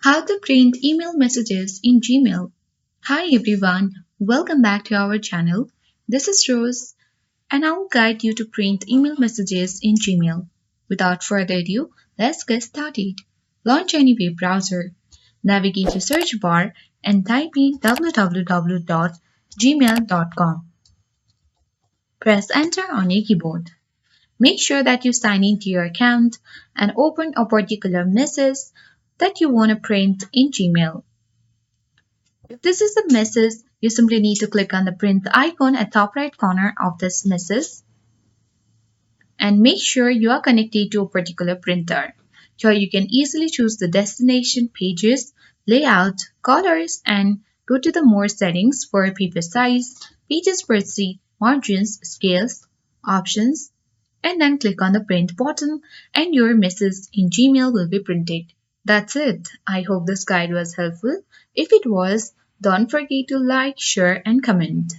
How to print email messages in Gmail. Hi everyone, welcome back to our channel. This is Rose and I will guide you to print email messages in Gmail. Without further ado, let's get started. Launch any web browser, navigate to search bar and type in www.gmail.com. Press enter on your keyboard. Make sure that you sign into your account and open a particular message that you want to print in Gmail. If this is the message, you simply need to click on the print icon at top right corner of this message and make sure you are connected to a particular printer. Here you can easily choose the destination, pages, layout, colors, and go to the more settings for paper size, pages per sheet, margins, scales, options, and then click on the print button and your message in Gmail will be printed. That's it. I hope this guide was helpful. If it was, don't forget to like, share, and comment.